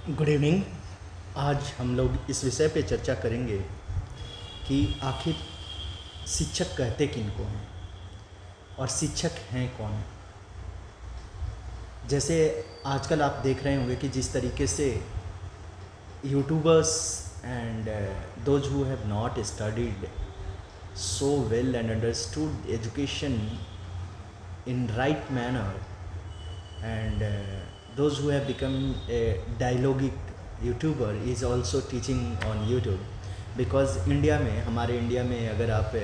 Good evening. आज हम लोग इस विषय पे चर्चा करेंगे कि आखिर शिक्षक कहते किनको हैं और शिक्षक हैं कौन। जैसे आजकल आप देख रहे होंगे कि जिस तरीके से YouTubers and those who have not studied so well and understood education in right manner and those who have become a dialogic YouTuber is also teaching on YouTube because India में हमारे इंडिया में अगर आप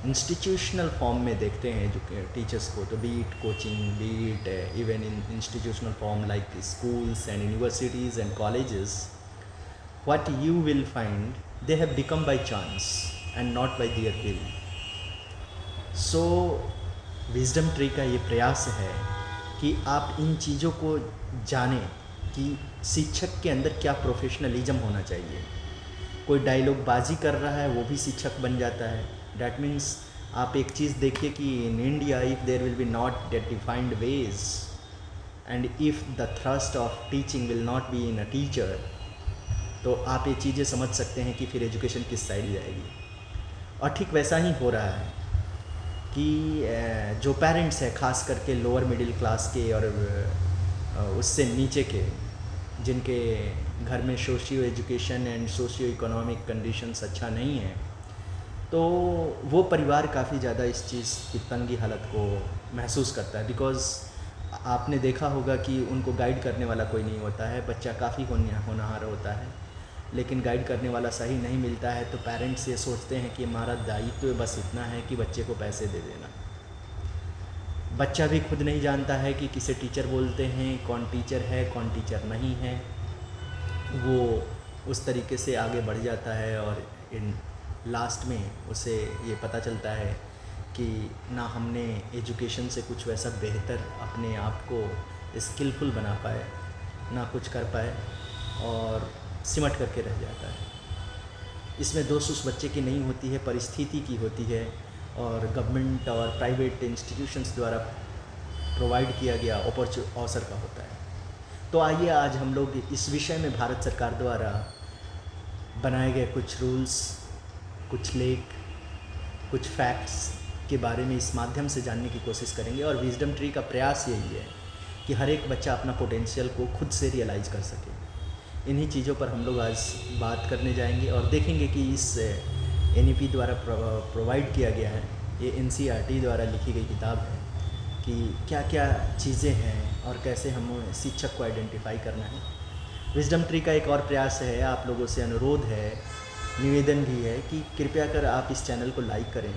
institutional form में देखते हैं जो teachers को तो B it coaching B it even in institutional form like schools and universities and colleges what you will find they have become by chance and not by their will. So wisdom tree का ये प्रयास है कि आप इन चीज़ों को जानें कि शिक्षक के अंदर क्या प्रोफेशनलिज्म होना चाहिए। कोई डायलॉग बाजी कर रहा है वो भी शिक्षक बन जाता है। डैट मीन्स आप एक चीज़ देखिए कि in India if there will be not date defined ways and if the thrust of teaching will not be in a teacher तो आप ये चीज़ें समझ सकते हैं कि फिर एजुकेशन किस साइड जाएगी। और ठीक वैसा ही हो रहा है कि जो पेरेंट्स हैं ख़ास करके लोअर मिडिल क्लास के और उससे नीचे के जिनके घर में socio education and socio economic conditions अच्छा नहीं है तो वो परिवार काफ़ी ज़्यादा इस चीज़ की तंगी हालत को महसूस करता है। बिकॉज़ आपने देखा होगा कि उनको गाइड करने वाला कोई नहीं होता है। बच्चा काफ़ी होनहार होता है लेकिन गाइड करने वाला सही नहीं मिलता है तो पेरेंट्स ये सोचते हैं कि हमारा दायित्व बस इतना है कि बच्चे को पैसे दे देना। बच्चा भी खुद नहीं जानता है कि किसे टीचर बोलते हैं, कौन टीचर है कौन टीचर नहीं है। वो उस तरीके से आगे बढ़ जाता है और इन लास्ट में उसे ये पता चलता है कि ना हमने एजुकेशन से कुछ वैसा बेहतर अपने आप को स्किलफुल बना पाए ना कुछ कर पाए और सिमट करके रह जाता है। इसमें दोष उस बच्चे की नहीं होती है, परिस्थिति की होती है और गवर्नमेंट और प्राइवेट इंस्टीट्यूशंस द्वारा प्रोवाइड किया गया अवसर का होता है। तो आइए आज हम लोग इस विषय में भारत सरकार द्वारा बनाए गए कुछ रूल्स, कुछ लेख, कुछ फैक्ट्स के बारे में इस माध्यम से जानने की कोशिश करेंगे। और विजडम ट्री का प्रयास यही है कि हर एक बच्चा अपना पोटेंशियल को खुद से रियलाइज़ कर सके। इन्हीं चीज़ों पर हम लोग आज बात करने जाएंगे और देखेंगे कि इस NEP द्वारा प्रोवाइड किया गया है, ये NCERT द्वारा लिखी गई किताब है कि क्या क्या चीज़ें हैं और कैसे हमें शिक्षक को आइडेंटिफाई करना है। विजडम ट्री का एक और प्रयास है, आप लोगों से अनुरोध है, निवेदन भी है कि कृपया कर आप इस चैनल को लाइक करें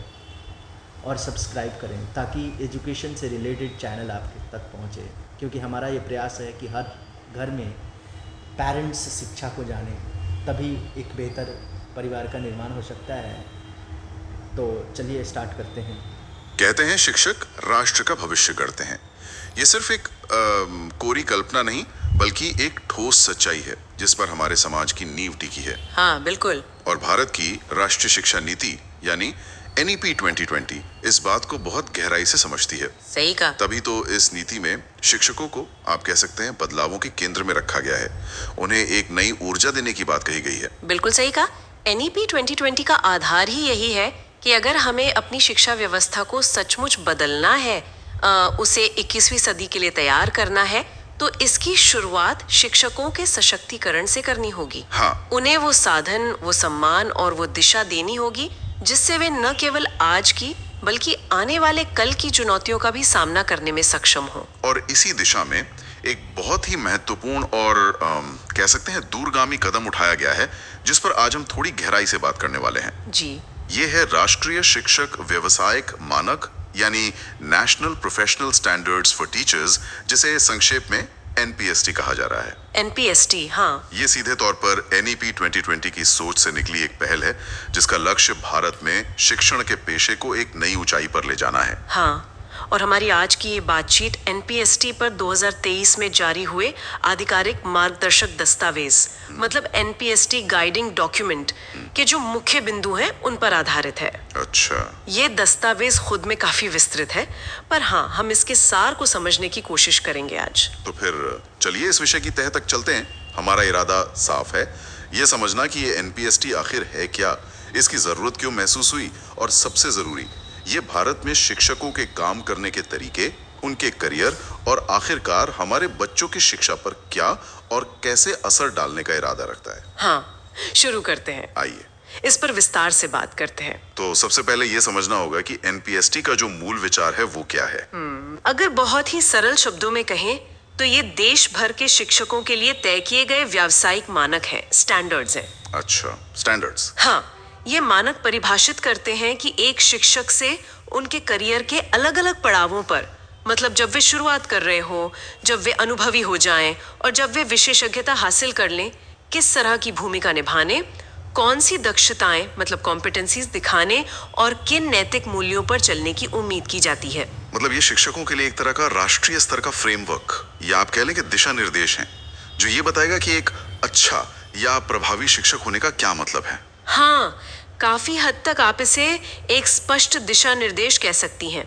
और सब्सक्राइब करें ताकि एजुकेशन से रिलेटेड चैनल आपके तक पहुँचे। क्योंकि हमारा ये प्रयास है कि हर घर में पेरेंट्स शिक्षा को जाने तभी एक बेहतर परिवार का निर्माण हो सकता है। तो चलिए स्टार्ट करते हैं। कहते हैं शिक्षक राष्ट्र का भविष्य गढ़ते हैं। ये सिर्फ एक कोरी कल्पना नहीं बल्कि एक ठोस सच्चाई है जिस पर हमारे समाज की नींव टिकी है। हाँ बिल्कुल। और भारत की राष्ट्रीय शिक्षा नीति यानी NEP 2020 इस बात को बहुत गहराई से समझती है। सही कहा। तभी तो इस नीति में शिक्षकों को आप कह सकते हैं बदलावों के केंद्र में रखा गया है। उन्हें एक नई ऊर्जा देने की बात कही गई है। बिल्कुल सही कहा। NEP 2020 का आधार ही यही है कि अगर हमें अपनी शिक्षा व्यवस्था को सचमुच बदलना है, उसे 21वीं सदी के लिए तैयार करना है तो इसकी शुरुआत शिक्षकों के सशक्तिकरण से करनी होगी। हाँ। उन्हें वो साधन, वो सम्मान और वो दिशा देनी होगी जिससे वे न केवल आज की बल्कि आने वाले कल की चुनौतियों का भी सामना करने में सक्षम हो। और इसी दिशा में एक बहुत ही महत्वपूर्ण और कह सकते हैं दूरगामी कदम उठाया गया है जिस पर आज हम थोड़ी गहराई से बात करने वाले हैं। जी। ये है राष्ट्रीय शिक्षक व्यवसायिक मानक यानी national professional standards for teachers, जिसे संक्षेप में NPST कहा जा रहा है। NPST, हाँ। ये सीधे तौर पर NEP 2020 की सोच से निकली एक पहल है जिसका लक्ष्य भारत में शिक्षण के पेशे को एक नई ऊंचाई पर ले जाना है। हाँ, और हमारी आज की ये बातचीत NPST पर 2023 में जारी हुए आधिकारिक मार्गदर्शक दस्तावेज मतलब NPST गाइडिंग डॉक्यूमेंट के जो मुख्य बिंदु हैं उन पर आधारित है। अच्छा। ये दस्तावेज खुद में काफी विस्तृत है, पर हाँ, हम इसके सार को समझने की कोशिश करेंगे आज। तो फिर चलिए इस विषय की तह तक चलते हैं। हमारा इरादा साफ है, ये समझना कि ये एनपीएसटी आखिर है क्या, इसकी जरूरत क्यों महसूस हुई, और सबसे जरूरी, ये भारत में शिक्षकों के काम करने के तरीके, उनके करियर और आखिरकार हमारे बच्चों की शिक्षा पर क्या और कैसे असर डालने का इरादा रखता है। हाँ, शुरू करते हैं। आइए, इस पर विस्तार से बात करते हैं। तो सबसे पहले ये समझना होगा कि एनपीएसटी का जो मूल विचार है वो क्या है। अगर बहुत ही सरल शब्दों में कहें तो ये देश भर के शिक्षकों के लिए तय किए गए व्यावसायिक मानक हैं, स्टैंडर्ड्स हैं। अच्छा, स्टैंडर्ड्स। हाँ, ये मानक परिभाषित करते हैं कि एक शिक्षक से उनके करियर के अलग अलग पड़ावों पर, मतलब जब वे शुरुआत कर रहे हो, जब वे अनुभवी हो जाएं और जब वे विशेषज्ञता हासिल कर लें, किस तरह की भूमिका निभाने, कौन सी दक्षताएं मतलब कॉम्पिटेंसीज दिखाने और किन नैतिक मूल्यों पर चलने की उम्मीद की जाती है। मतलब ये शिक्षकों के लिए एक तरह का राष्ट्रीय स्तर का फ्रेमवर्क या आप कह लें कि दिशा निर्देश हैं, जो ये बताएगा कि एक अच्छा या प्रभावी शिक्षक होने का क्या मतलब है। हाँ, काफी हद तक आप इसे एक स्पष्ट दिशा निर्देश कह सकती हैं।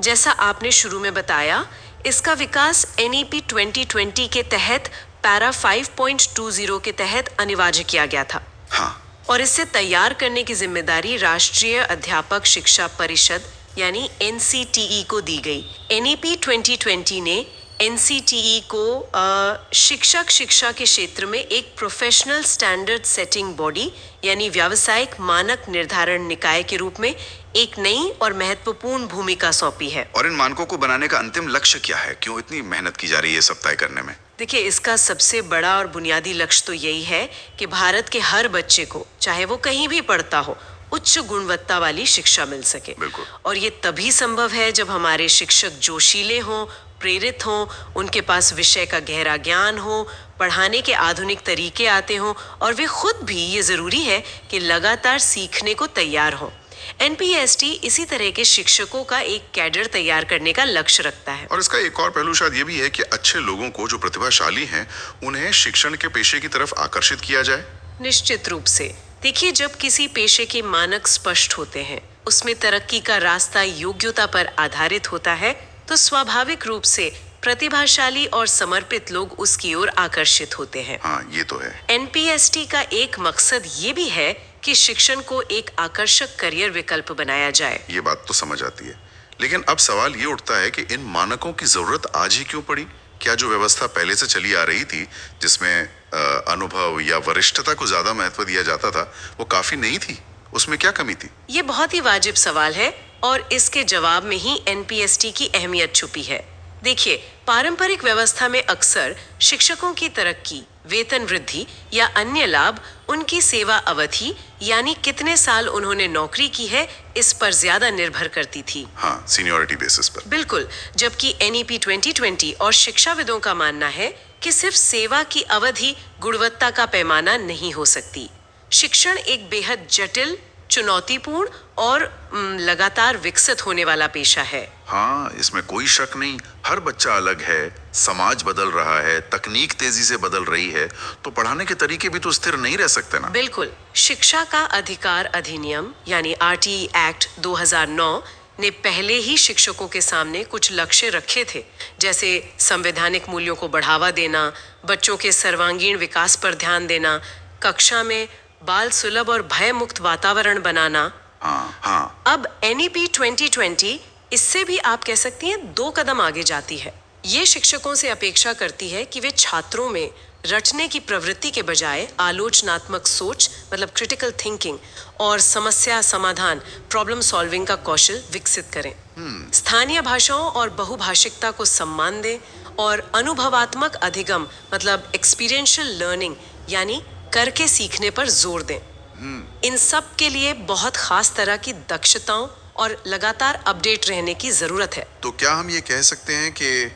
जैसा आपने शुरू में बताया, इसका विकास NEP 2020 के तहत पैरा 5.20 के तहत अनिवार्य किया गया था। हाँ, और इसे तैयार करने की जिम्मेदारी राष्ट्रीय अध्यापक शिक्षा परिषद यानी NCTE को दी गई। NEP 2020 ने NCTE को शिक्षक शिक्षा के क्षेत्र में एक प्रोफेशनल स्टैंडर्ड सेटिंग बॉडी यानी व्यावसायिक मानक निर्धारण निकाय के रूप में एक नई और महत्वपूर्ण भूमिका सौंपी है। और इन मानकों को बनाने का अंतिम लक्ष्य क्या है, क्यों इतनी मेहनत की जा रही है सब तय करने में। देखिए, इसका सबसे बड़ा और बुनियादी लक्ष्य तो यही है कि भारत के हर बच्चे को, चाहे वो कहीं भी पढ़ता हो, उच्च गुणवत्ता वाली शिक्षा मिल सके। बिल्कुल। और ये तभी संभव है जब हमारे शिक्षक जोशीले हों, प्रेरित हों, उनके पास विषय का गहरा ज्ञान हो, पढ़ाने के आधुनिक तरीके आते हों और वे खुद भी, ये जरूरी है कि लगातार सीखने को तैयार हों। NPST इसी तरह के शिक्षकों का एक कैडर तैयार करने का लक्ष्य रखता है। और इसका एक और पहलू शायद ये भी है कि अच्छे लोगों को, जो प्रतिभाशाली हैं, उन्हें शिक्षण के पेशे की तरफ आकर्षित किया जाए। निश्चित रूप से। देखिए, जब किसी पेशे के मानक स्पष्ट होते हैं, उसमें तरक्की का रास्ता योग्यता पर आधारित होता है, तो स्वाभाविक रूप से प्रतिभाशाली और समर्पित लोग उसकी ओर आकर्षित होते हैं। हाँ, ये तो है। NPST का एक मकसद ये भी है कि शिक्षण को एक आकर्षक करियर विकल्प बनाया जाए। ये बात तो समझ आती है, लेकिन अब सवाल ये उठता है कि इन मानकों की जरूरत आज ही क्यों पड़ी। क्या जो व्यवस्था पहले से चली आ रही थी, जिसमें अनुभव या वरिष्ठता को ज्यादा महत्व दिया जाता था, वो काफी नहीं थी? उसमें क्या कमी थी? ये बहुत ही वाजिब सवाल है और इसके जवाब में ही NPST की अहमियत छुपी है। देखिए, पारंपरिक व्यवस्था में अक्सर शिक्षकों की तरक्की, वेतन वृद्धि या अन्य लाभ उनकी सेवा अवधि यानी कितने साल उन्होंने नौकरी की है, इस पर ज्यादा निर्भर करती थी। हाँ, सीनियरिटी बेसिस पर। बिल्कुल, जबकि NEP 2020 और शिक्षाविदों का मानना है कि सिर्फ सेवा की अवधि गुणवत्ता का पैमाना नहीं हो सकती। शिक्षण एक बेहद जटिल, चुनौतीपूर्ण और लगातार विकसित होने वाला पेशा है। हाँ, इसमें कोई शक नहीं। हर बच्चा अलग है, समाज बदल रहा है, तकनीक तेजी से बदल रही है, तो पढ़ाने के तरीके भी तो स्थिर नहीं रह सकते ना। बिल्कुल। शिक्षा का अधिकार अधिनियम यानी RTE एक्ट 2009 ने पहले ही शिक्षकों के सामने कुछ लक्ष्य रखे थे, जैसे संवैधानिक मूल्यों को बढ़ावा देना, बच्चों के सर्वांगीण विकास पर ध्यान देना, कक्षा में बाल सुलभ और भय मुक्त वातावरण बनाना। हाँ। अब NEP 2020 इससे भी आप कह सकती हैं 2 कदम आगे जाती है। ये शिक्षकों से अपेक्षा करती है कि वे छात्रों में रटने की प्रवृत्ति के बजाय आलोचनात्मक सोच मतलब क्रिटिकल थिंकिंग और समस्या समाधान प्रॉब्लम सॉल्विंग का कौशल विकसित करें। स्थानीय भाषाओं और बहुभाषिकता को सम्मान दें और अनुभवात्मक अधिगम मतलब एक्सपीरियंशियल लर्निंग यानी करके सीखने पर जोर दें। इन सब के लिए बहुत खास तरह की दक्षताओं और लगातार अपडेट रहने की जरूरत है। तो क्या हम ये कह सकते हैं कि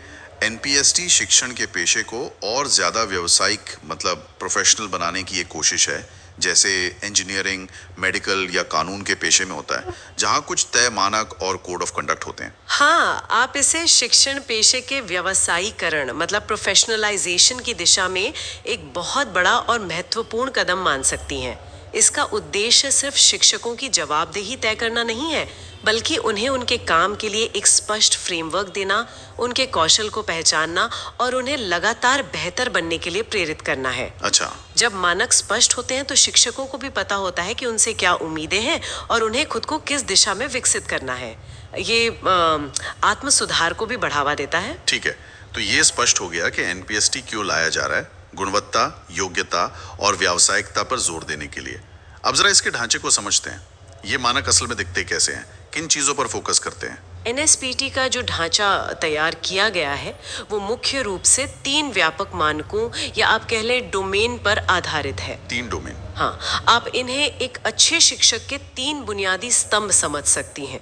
NPST शिक्षण के पेशे को और ज्यादा व्यावसायिक मतलब प्रोफेशनल बनाने की एक कोशिश है, जैसे इंजीनियरिंग, मेडिकल या कानून के पेशे में होता है, जहां कुछ तय मानक और कोड ऑफ कंडक्ट होते हैं? हाँ, आप इसे शिक्षण पेशे के व्यवसायीकरण मतलब प्रोफेशनलाइजेशन की दिशा में एक बहुत बड़ा और महत्वपूर्ण कदम मान सकती हैं। इसका उद्देश्य सिर्फ शिक्षकों की जवाबदेही तय करना नहीं है, बल्कि उन्हें उनके काम के लिए एक स्पष्ट फ्रेमवर्क देना, उनके कौशल को पहचानना और उन्हें लगातार बेहतर बनने के लिए प्रेरित करना है। अच्छा, जब मानक स्पष्ट होते हैं तो शिक्षकों को भी पता होता है कि उनसे क्या उम्मीदें हैं और उन्हें खुद को किस दिशा में विकसित करना है। ये आत्म सुधार को भी बढ़ावा देता है। ठीक है। तो ये स्पष्ट हो गया कि एनपीएसटी क्यों लाया जा रहा है, गुणवत्ता, योग्यता और व्यावसायिकता पर जोर देने के लिए। अब जरा इसके ढांचे को समझते हैं। ये मानक असल में दिखते कैसे हैं, किन चीजों पर फोकस करते हैं? एनएसपीटी का जो ढांचा तैयार किया गया है वो मुख्य रूप से 3 व्यापक मानकों या आप कह लें डोमेन पर आधारित है। 3 डोमेन। हाँ, आप इन्हें एक अच्छे शिक्षक के 3 बुनियादी स्तंभ समझ सकती हैं।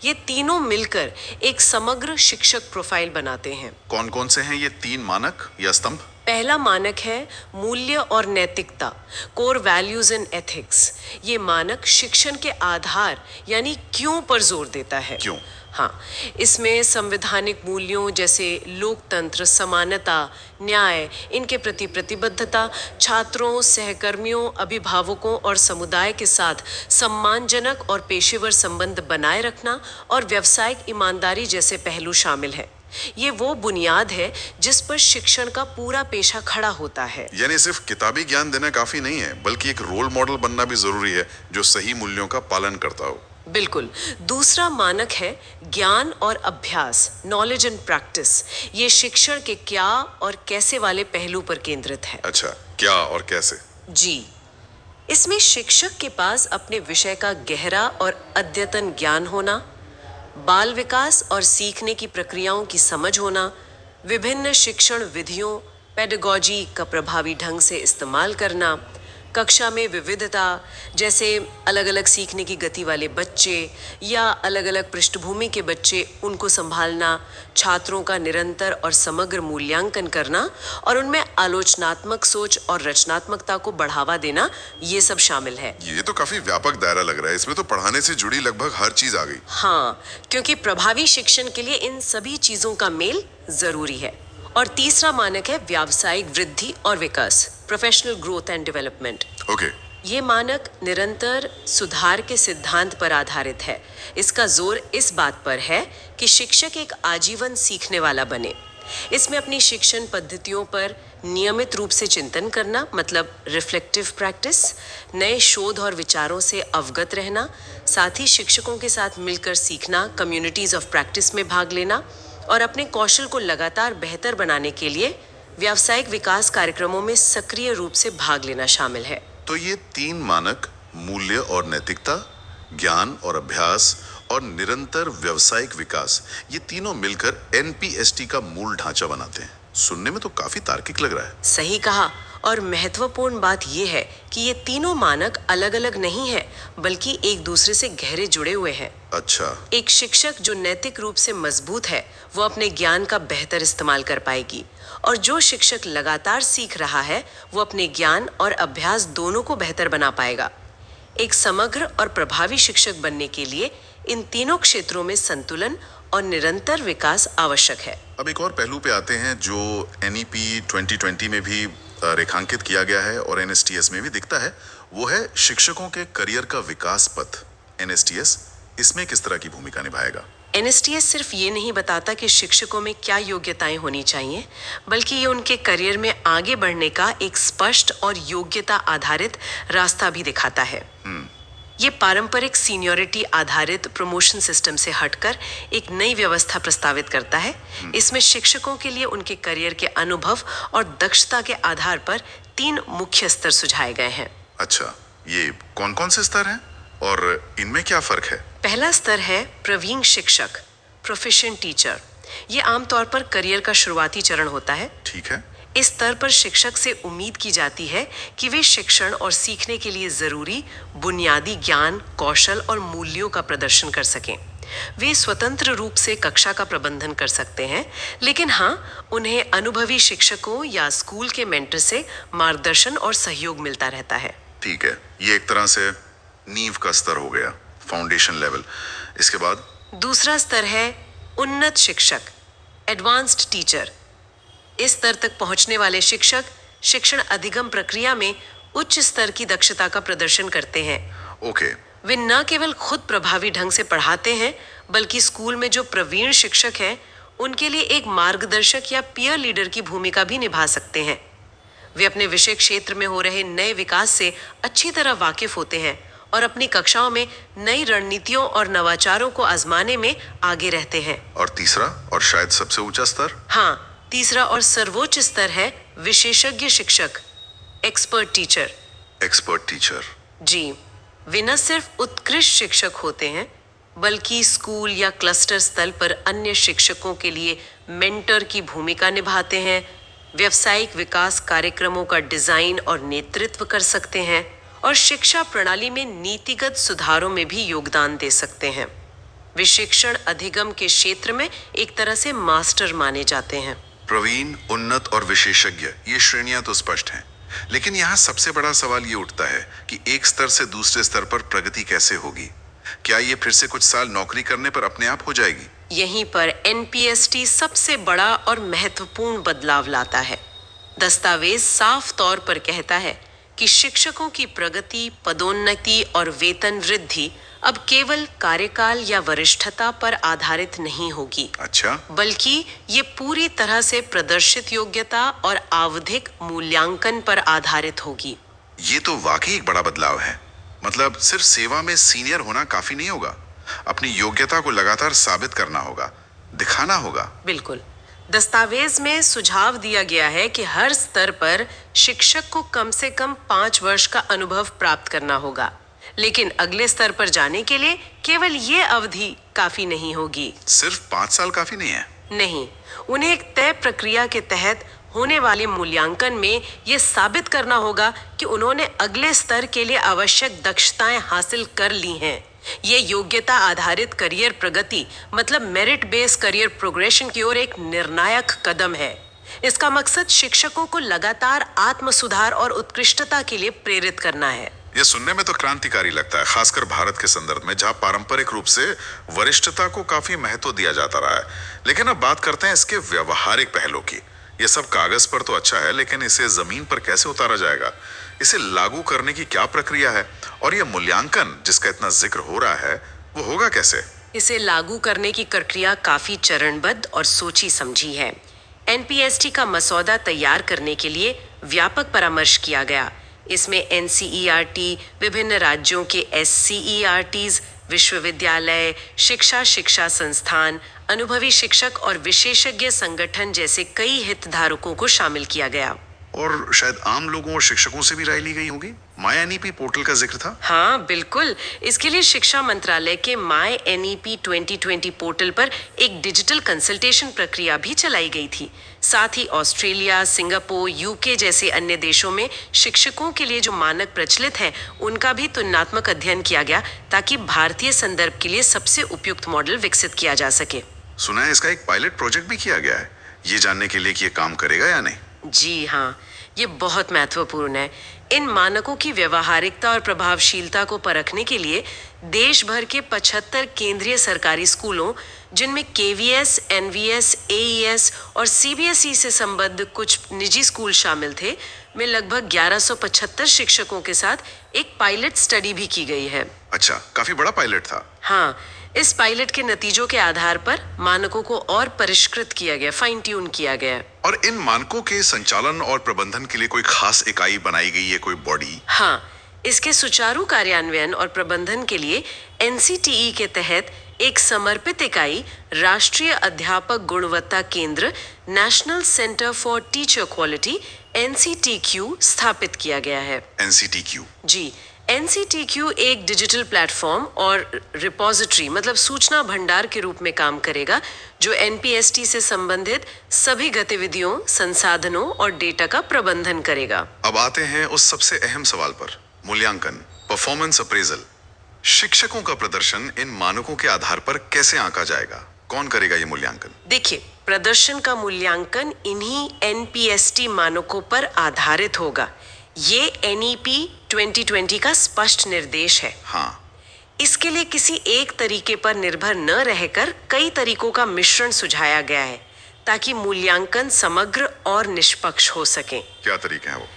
ये तीनों मिलकर एक समग्र शिक्षक प्रोफाइल बनाते हैं। कौन कौन से हैं ये 3 मानक या स्तंभ? पहला मानक है मूल्य और नैतिकता, कोर वैल्यूज एंड एथिक्स। ये मानक शिक्षण के आधार यानी क्यों पर जोर देता है। क्यों? हाँ, इसमें संवैधानिक मूल्यों जैसे लोकतंत्र, समानता, न्याय, इनके प्रति प्रतिबद्धता, छात्रों, सहकर्मियों, अभिभावकों और समुदाय के साथ सम्मानजनक और पेशेवर संबंध बनाए रखना और व्यावसायिक ईमानदारी जैसे पहलू शामिल हैं। ये वो बुनियाद है जिस पर शिक्षण का पूरा पेशा खड़ा होता है। यानी सिर्फ किताबी ज्ञान देना काफी नहीं है, बल्कि एक रोल मॉडल बनना भी जरूरी है जो सही मूल्यों का पालन करता हो। बिल्कुल। दूसरा मानक है ज्ञान और अभ्यास, नॉलेज एंड प्रैक्टिस। ये शिक्षण के क्या और कैसे वाले पहलू पर केंद्रित है। अच्छा, क्या और कैसे? जी, इसमें शिक्षक के पास अपने विषय का गहरा और अद्यतन ज्ञान होना, बाल विकास और सीखने की प्रक्रियाओं की समझ होना, विभिन्न शिक्षण विधियों, पेडागॉजी का प्रभावी ढंग से इस्तेमाल करना, कक्षा में विविधता जैसे अलग अलग सीखने की गति वाले बच्चे या अलग अलग पृष्ठभूमि के बच्चे, उनको संभालना, छात्रों का निरंतर और समग्र मूल्यांकन करना और उनमें आलोचनात्मक सोच और रचनात्मकता को बढ़ावा देना, ये सब शामिल है। ये तो काफी व्यापक दायरा लग रहा है। इसमें तो पढ़ाने से जुड़ी लगभग हर चीज आ गई। हाँ, क्योंकि प्रभावी शिक्षण के लिए इन सभी चीजों का मेल जरूरी है। और तीसरा मानक है व्यावसायिक वृद्धि और विकास, professional growth and development. Okay. ये मानक निरंतर सुधार के सिद्धांत पर आधारित है। इसका जोर इस बात पर है कि शिक्षक एक आजीवन सीखने वाला बने। इसमें अपनी शिक्षण पद्धतियों पर नियमित रूप से चिंतन करना, मतलब रिफ्लेक्टिव प्रैक्टिस, नए शोध और विचारों से अवगत रहना, साथ ही शिक्षकों के साथ मिलकर सीखना, कम्युनिटीज ऑफ प्रैक्टिस में भाग लेना और अपने कौशल को लगातार बेहतर बनाने के लिए व्यावसायिक विकास कार्यक्रमों में सक्रिय रूप से भाग लेना शामिल है। तो ये 3 मानक, मूल्य और नैतिकता, ज्ञान और अभ्यास और निरंतर व्यावसायिक विकास, ये तीनों मिलकर एनपीएसटी का मूल ढांचा बनाते हैं। सुनने में तो काफी तार्किक लग रहा है। सही कहा। और महत्वपूर्ण बात यह है कि ये तीनों मानक अलग अलग नहीं है, बल्कि एक दूसरे से गहरे जुड़े हुए हैं। अच्छा। एक शिक्षक जो नैतिक रूप से मजबूत है वो अपने ज्ञान का बेहतर इस्तेमाल कर पाएगी, और जो शिक्षक लगातार सीख रहा है वो अपने ज्ञान और अभ्यास दोनों को बेहतर बना पाएगा। एक समग्र और प्रभावी शिक्षक बनने के लिए इन तीनों क्षेत्रों में संतुलन और निरंतर विकास आवश्यक है। अब एक और पहलू पे आते हैं जो एनईपी 2020 में भी रेखांकित किया गया है और एनएसटीएस में भी दिखता है। वो है शिक्षकों के करियर का विकास पथ। एनएसटीएस इसमें किस तरह की भूमिका निभाएगा? एनएसटीएस सिर्फ ये नहीं बताता कि शिक्षकों में क्या योग्यताएं होनी चाहिए, बल्कि ये उनके करियर में आगे बढ़ने का एक स्पष्ट और योग्यता आधारित रास्ता भी दिखाता है। ये पारंपरिक सीनियरिटी आधारित प्रमोशन सिस्टम से हटकर एक नई व्यवस्था प्रस्तावित करता है। इसमें शिक्षकों के लिए उनके करियर के अनुभव और दक्षता के आधार पर 3 मुख्य स्तर सुझाए गए हैं। अच्छा, ये कौन कौन से स्तर हैं और इनमें क्या फर्क है? पहला स्तर है प्रवीण शिक्षक, प्रोफिशिएंट टीचर। ये आमतौर पर करियर का शुरुआती चरण होता है। ठीक है। इस स्तर पर शिक्षक से उम्मीद की जाती है कि वे शिक्षण और सीखने के लिए जरूरी बुनियादी ज्ञान, कौशल और मूल्यों का प्रदर्शन कर सकें। वे स्वतंत्र रूप से कक्षा का प्रबंधन कर सकते हैं, लेकिन हाँ, उन्हें अनुभवी शिक्षकों या स्कूल के मेंटर से मार्गदर्शन और सहयोग मिलता रहता है। ठीक है, ये एक तरह से नींव का स्तर हो गया, फाउंडेशन लेवल। इसके बाद दूसरा स्तर है उन्नत शिक्षक, एडवांस्ड टीचर। इस स्तर तक पहुंचने वाले शिक्षक शिक्षण अधिगम प्रक्रिया में उच्च स्तर की दक्षता का प्रदर्शन करते हैं। ओके। वे न केवल खुद प्रभावी ढंग से पढ़ाते हैं, बल्कि स्कूल में जो प्रवीण शिक्षक हैं, उनके लिए एक मार्गदर्शक या पीयर लीडर की भूमिका भी निभा सकते हैं। वे अपने विषय क्षेत्र में हो रहे नए विकास से अच्छी तरह वाकिफ होते हैं और अपनी कक्षाओं में नई रणनीतियों और नवाचारों को आजमाने में आगे रहते हैं। और तीसरा और शायद सबसे ऊंचा स्तर? हाँ, तीसरा और सर्वोच्च स्तर है विशेषज्ञ शिक्षक, एक्सपर्ट टीचर। Expert teacher. जी, वे न सिर्फ उत्कृष्ट शिक्षक होते हैं, बल्कि स्कूल या क्लस्टर स्तर पर अन्य शिक्षकों के लिए मेंटर की भूमिका निभाते हैं, व्यावसायिक विकास कार्यक्रमों का डिजाइन और नेतृत्व कर सकते हैं और शिक्षा प्रणाली में नीतिगत सुधारों में भी योगदान दे सकते हैं। वे शिक्षण अधिगम के क्षेत्र में एक तरह से मास्टर माने जाते हैं। प्रवीण, उन्नत और विशेषज्ञ, ये श्रेणियां तो स्पष्ट हैं, लेकिन यहाँ सबसे बड़ा सवाल ये उठता है कि एक स्तर से दूसरे स्तर पर प्रगति कैसे होगी? क्या ये फिर से कुछ साल नौकरी करने पर अपने आप हो जाएगी? यहीं पर एनपीएसटी सबसे बड़ा और महत्वपूर्ण बदलाव लाता है। दस्तावेज साफ तौर पर कहता है कि शिक्षकों की प्रगति, पदोन्नति और वेतन वृद्धि अब केवल कार्यकाल या वरिष्ठता पर आधारित नहीं होगी। अच्छा। बल्कि ये पूरी तरह से प्रदर्शित योग्यता और आवधिक मूल्यांकन पर आधारित होगी। ये तो वाकई एक बड़ा बदलाव है। मतलब सिर्फ सेवा में सीनियर होना काफी नहीं होगा, अपनी योग्यता को लगातार साबित करना होगा, दिखाना होगा। बिल्कुल। दस्तावेज में सुझाव दिया गया है कि हर स्तर पर शिक्षक को कम से कम 5 वर्ष का अनुभव प्राप्त करना होगा, लेकिन अगले स्तर पर जाने के लिए केवल ये अवधि काफी नहीं होगी। सिर्फ 5 साल काफी नहीं है? नहीं, उन्हें एक तय प्रक्रिया के तहत होने वाले मूल्यांकन में ये साबित करना होगा कि उन्होंने अगले स्तर के लिए आवश्यक दक्षताएं हासिल कर ली हैं। ये योग्यता आधारित करियर प्रगति, मतलब मेरिट बेस करियर प्रोग्रेशन की ओर एक निर्णायक कदम है। इसका मकसद शिक्षकों को लगातार आत्म सुधार और उत्कृष्टता के लिए प्रेरित करना है। यह सुनने में तो क्रांतिकारी लगता है, खासकर भारत के संदर्भ में, जहां पारंपरिक रूप से वरिष्ठता को काफी महत्व दिया जाता रहा है। लेकिन अब बात करते हैं इसके व्यवहारिक पहलू की। ये सब कागज पर तो अच्छा है, लेकिन इसे जमीन पर कैसे उतारा जाएगा? इसे लागू करने की क्या प्रक्रिया है? और यह मूल्यांकन जिसका इतना जिक्र हो रहा है, वो होगा कैसे? इसे लागू करने की प्रक्रिया काफी चरणबद्ध और सोची समझी है। एनपीएसटी का मसौदा तैयार करने के लिए व्यापक परामर्श किया गया। इसमें एनसीईआरटी, विभिन्न राज्यों के एससीईआरटीज, विश्वविद्यालय, शिक्षा संस्थान, अनुभवी शिक्षक और विशेषज्ञ संगठन जैसे कई हितधारकों को शामिल किया गया। और शायद आम लोगों और शिक्षकों से भी राय ली गई होगी। माई एनईपी पोर्टल का जिक्र था। हाँ बिल्कुल, इसके लिए शिक्षा मंत्रालय के माई एनईपी 2020 पोर्टल पर एक डिजिटल कंसल्टेशन प्रक्रिया भी चलाई गई थी। साथ ही ऑस्ट्रेलिया, सिंगापुर, यूके जैसे अन्य देशों में शिक्षकों के लिए जो मानक प्रचलित हैं, उनका भी तुलनात्मक अध्ययन किया गया, ताकि भारतीय संदर्भ के लिए सबसे उपयुक्त मॉडल विकसित किया जा सके। सुना है इसका एक पायलट प्रोजेक्ट भी किया गया है, ये जानने के लिए कि ये काम करेगा या नहीं। जी हाँ, ये बहुत महत्वपूर्ण है। इन मानकों की व्यवहारिकता और प्रभावशीलता को परखने के लिए देश भर के 75 केंद्रीय सरकारी स्कूलों, जिनमें केवीएस, एनवीएस, एईएस और सीबीएसई से संबद्ध कुछ निजी स्कूल शामिल थे, में लगभग 1175 शिक्षकों के साथ एक पायलट स्टडी भी की गई है। अच्छा, काफी बड़ा पायलट था। हाँ, इस पायलट के नतीजों के आधार पर मानकों को और परिष्कृत किया गया, फाइन ट्यून किया गया। और इन मानकों के संचालन और प्रबंधन के लिए कोई खास इकाई बनाई गई है, कोई बॉडी? हाँ, इसके सुचारू कार्यान्वयन और प्रबंधन के लिए एनसीटीई के तहत एक समर्पित इकाई, राष्ट्रीय अध्यापक गुणवत्ता केंद्र, national centre for teacher quality, NCTQ स्थापित किया गया है। एनसीटीक्यू? जी, एनसीटीक्यू एक डिजिटल प्लेटफॉर्म और रिपोजिटरी, मतलब सूचना भंडार के रूप में काम करेगा, जो एनपीएसटी से संबंधित सभी गतिविधियों, संसाधनों और डेटा का प्रबंधन करेगा। अब आते हैं उस सबसे अहम सवाल पर, मूल्यांकन, परफॉर्मेंस अप्रेजल। शिक्षकों का प्रदर्शन इन मानकों के आधार पर कैसे आंका जाएगा? कौन करेगा ये मूल्यांकन? देखिए, प्रदर्शन का मूल्यांकन इन्हीं एनपीएसटी मानकों पर आधारित होगा। ये एनईपी 2020 का स्पष्ट निर्देश है। हाँ। इसके लिए किसी एक तरीके पर निर्भर न रहकर कई तरीकों का मिश्रण सुझाया गया है, ताकि मूल्यांकन समग्र और निष्पक्ष हो सके। क्या तरीके हैं वो?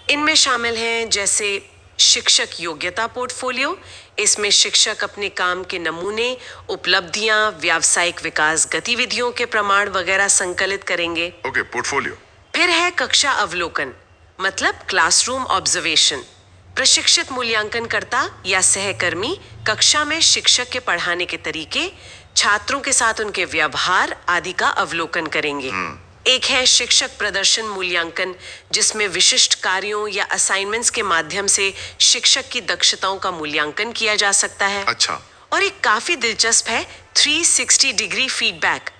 इनमें शामिल हैं जैसे शिक्षक योग्यता पोर्टफोलियो। इसमें शिक्षक अपने काम के नमूने, उपलब्धियां, व्यावसायिक विकास गतिविधियों के प्रमाण वगैरह संकलित करेंगे। Okay, portfolio. फिर है कक्षा अवलोकन, मतलब क्लासरूम ऑब्जर्वेशन। प्रशिक्षित मूल्यांकनकर्ता या सहकर्मी कक्षा में शिक्षक के पढ़ाने के तरीके, छात्रों के साथ उनके व्यवहार आदि का अवलोकन करेंगे। एक है शिक्षक प्रदर्शन मूल्यांकन, जिसमें विशिष्ट कार्यों या असाइनमेंट्स के माध्यम से शिक्षक की दक्षताओं का मूल्यांकन किया जा सकता है। अच्छा। और एक काफी दिलचस्प है 360 डिग्री फीडबैक।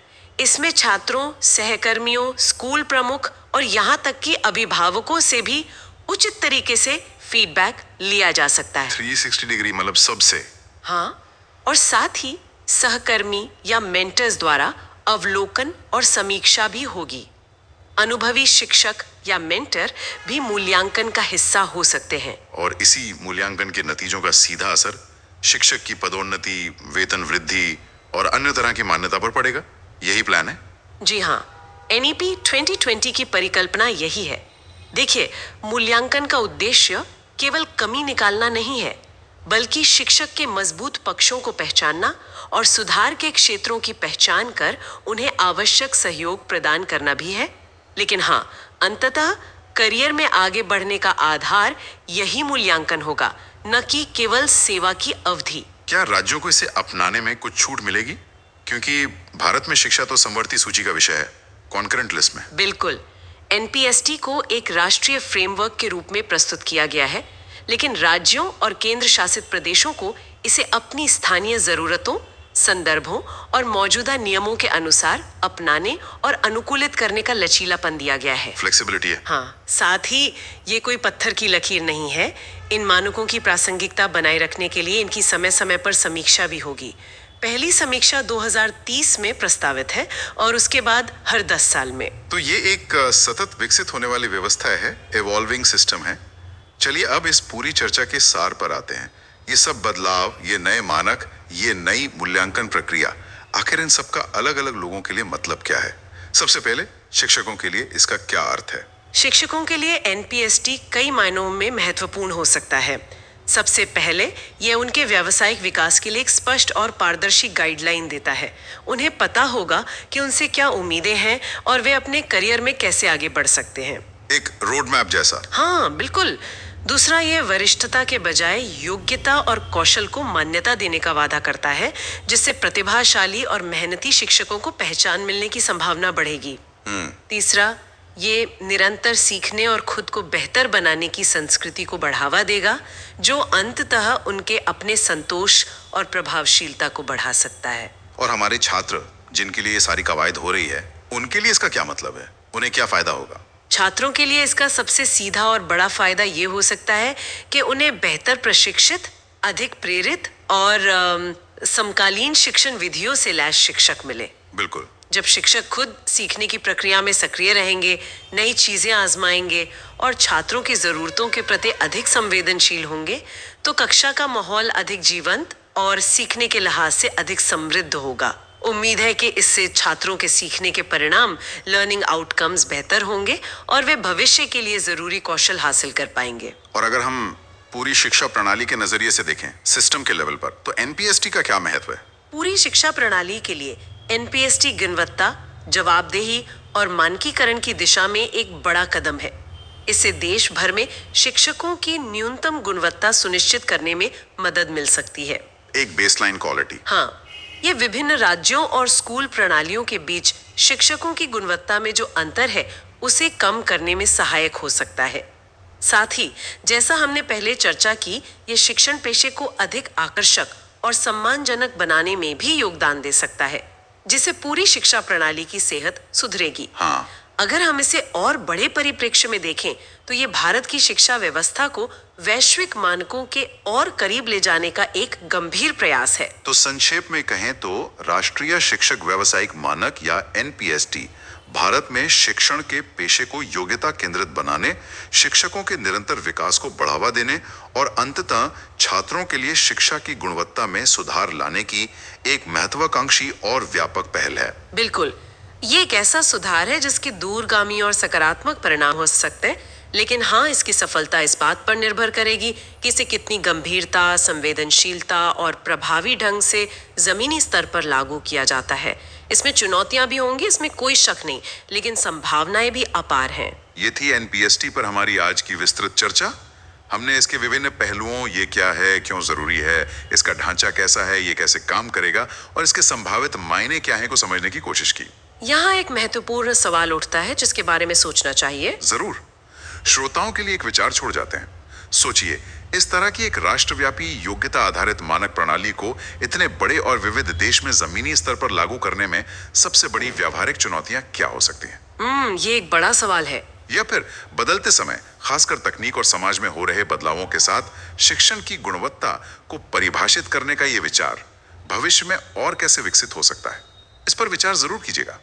इसमें छात्रों, सहकर्मियों, स्कूल प्रमुख और यहाँ तक कि अभिभावकों से भी उचित तरीके से फीडबैक लिया जा सकता है। 360 डिग्री मतलब सबसे। हाँ, और साथ ही सहकर्मी या मेंटर्स द्वारा अवलोकन और समीक्षा भी होगी। अनुभवी शिक्षक या मेंटर भी मूल्यांकन का हिस्सा हो सकते हैं। और इसी मूल्यांकन के नतीजों का सीधा असर शिक्षक की पदोन्नति, वेतन वृद्धि और अन्य तरह की मान्यता पर पड़ेगा। यही प्लान है? जी हाँ, एनईपी 2020 की परिकल्पना यही है। देखिए, मूल्यांकन का उद्देश्य केवल कमी निकालना नहीं है, बल्कि शिक्षक के मजबूत पक्षों को पहचानना और सुधार के क्षेत्रों की पहचान कर उन्हें आवश्यक सहयोग प्रदान करना भी है। लेकिन हाँ, अंततः करियर में आगे बढ़ने का आधार यही मूल्यांकन होगा, न कि केवल सेवा की अवधि। क्या राज्यों को इसे अपनाने में कुछ छूट मिलेगी? क्योंकि भारत में शिक्षा तो समवर्ती सूची का विषय है, कॉन्करेंट लिस्ट में। बिल्कुल, एनपीएसटी को एक राष्ट्रीय फ्रेमवर्क के रूप में प्रस्तुत किया गया है, लेकिन राज्यों और केंद्र शासित प्रदेशों को इसे अपनी स्थानीय जरूरतों, संदर्भों और मौजूदा नियमों के अनुसार अपनाने और अनुकूलित करने का लचीलापन दिया गया है। फ्लेक्सिबिलिटी है। हाँ, साथ ही ये कोई पत्थर की लकीर नहीं है। इन मानकों की प्रासंगिकता बनाए रखने के लिए इनकी समय समय पर समीक्षा भी होगी। पहली समीक्षा 2030 में प्रस्तावित है और उसके बाद हर 10 साल में। तो ये एक सतत विकसित होने वाली व्यवस्था है, एवॉल्विंग सिस्टम है। चलिए अब इस पूरी चर्चा के सार पर आते हैं। ये सब बदलाव, ये नए मानक, ये नई मूल्यांकन प्रक्रिया, आखिर इन सबका अलग अलग लोगों के लिए मतलब क्या है? सबसे पहले शिक्षकों के लिए इसका क्या अर्थ है? शिक्षकों के लिए एनपीएसटी कई मायनों में महत्वपूर्ण हो सकता है। सबसे पहले यह उनके व्यावसायिक विकास के लिए एक स्पष्ट और पारदर्शी गाइडलाइन देता है। उन्हें पता होगा कि उनसे क्या उम्मीदें हैं और वे अपने करियर में कैसे आगे बढ़ सकते हैं। एक रोड मैप जैसा। हाँ, बिल्कुल। दूसरा, ये वरिष्ठता के बजाय योग्यता और कौशल को मान्यता देने का वादा करता है, जिससे प्रतिभाशाली और मेहनती शिक्षकों को पहचान मिलने की संभावना बढ़ेगी। तीसरा, ये निरंतर सीखने और खुद को बेहतर बनाने की संस्कृति को बढ़ावा देगा, जो अंततः उनके अपने संतोष और प्रभावशीलता को बढ़ा सकता है। और हमारे छात्र जिनके लिए ये सारी कवायद हो रही है, उनके लिए इसका क्या मतलब है? उन्हें क्या फायदा होगा? छात्रों के लिए इसका सबसे सीधा और बड़ा फायदा ये हो सकता है कि उन्हें बेहतर प्रशिक्षित, अधिक प्रेरित और समकालीन शिक्षण विधियों से लैस शिक्षक मिले। बिल्कुल। जब शिक्षक खुद सीखने की प्रक्रिया में सक्रिय रहेंगे, नई चीजें आजमाएंगे और छात्रों की जरूरतों के प्रति अधिक संवेदनशील होंगे, तो कक्षा का माहौल अधिक जीवंत और सीखने के लिहाज से अधिक समृद्ध होगा। उम्मीद है कि इससे छात्रों के सीखने के परिणाम, लर्निंग आउटकम्स बेहतर होंगे और वे भविष्य के लिए जरूरी कौशल हासिल कर पाएंगे। और अगर हम पूरी शिक्षा प्रणाली के नजरिए से देखें, सिस्टम के लेवल पर, तो एनपीएसटी का क्या महत्व है? पूरी शिक्षा प्रणाली के लिए एनपीएसटी गुणवत्ता, जवाबदेही और मानकीकरण की दिशा में एक बड़ा कदम है। इससे देश भर में शिक्षकों की न्यूनतम गुणवत्ता सुनिश्चित करने में मदद मिल सकती है। एक बेसलाइन क्वालिटी। हाँ, ये विभिन्न राज्यों और स्कूल प्रणालियों के बीच शिक्षकों की गुणवत्ता में जो अंतर है, उसे कम करने में सहायक हो सकता है। साथ ही, जैसा हमने पहले चर्चा की, ये शिक्षण पेशे को अधिक आकर्षक और सम्मानजनक बनाने में भी योगदान दे सकता है, जिससे पूरी शिक्षा प्रणाली की सेहत सुधरेगी। हाँ। अगर हम इसे और बड़े परिप्रेक्ष्य में देखें, तो ये भारत की शिक्षा व्यवस्था को वैश्विक मानकों के और करीब ले जाने का एक गंभीर प्रयास है। तो संक्षेप में कहें तो राष्ट्रीय शिक्षक व्यावसायिक मानक या एनपीएसटी भारत में शिक्षण के पेशे को योग्यता केंद्रित बनाने, शिक्षकों के निरंतर विकास को बढ़ावा देने और अंततः छात्रों के लिए शिक्षा की गुणवत्ता में सुधार लाने की एक महत्वाकांक्षी और व्यापक पहल है। बिल्कुल, ये एक ऐसा सुधार है जिसके दूरगामी और सकारात्मक परिणाम हो सकते हैं, लेकिन हाँ, इसकी सफलता इस बात पर निर्भर करेगी कि इसे कितनी गंभीरता, संवेदनशीलता और प्रभावी ढंग से जमीनी स्तर पर लागू किया जाता है। इसमें चुनौतियां भी होंगी, इसमें कोई शक नहीं, लेकिन संभावनाएं भी अपार हैं। ये थी एनपीएसटी पर हमारी आज की विस्तृत चर्चा। हमने इसके विभिन्न पहलुओं, ये क्या है, क्यों जरूरी है, इसका ढांचा कैसा है, ये कैसे काम करेगा और इसके संभावित मायने क्या हैं को समझने की कोशिश की। यहाँ एक महत्वपूर्ण सवाल उठता है जिसके बारे में सोचना चाहिए। जरूर। श्रोताओं के लिए एक विचार छोड़ जाते हैं। सोचिए, इस तरह की एक राष्ट्रव्यापी योग्यता आधारित मानक प्रणाली को इतने बड़े और विविध देश में जमीनी स्तर पर लागू करने में सबसे बड़ी व्यावहारिक चुनौतियां क्या हो सकती हैं? ये एक बड़ा सवाल है। या फिर बदलते समय, खासकर तकनीक और समाज में हो रहे बदलावों के साथ, शिक्षण की गुणवत्ता को परिभाषित करने का ये विचार भविष्य में और कैसे विकसित हो सकता है? इस पर विचार जरूर कीजिएगा।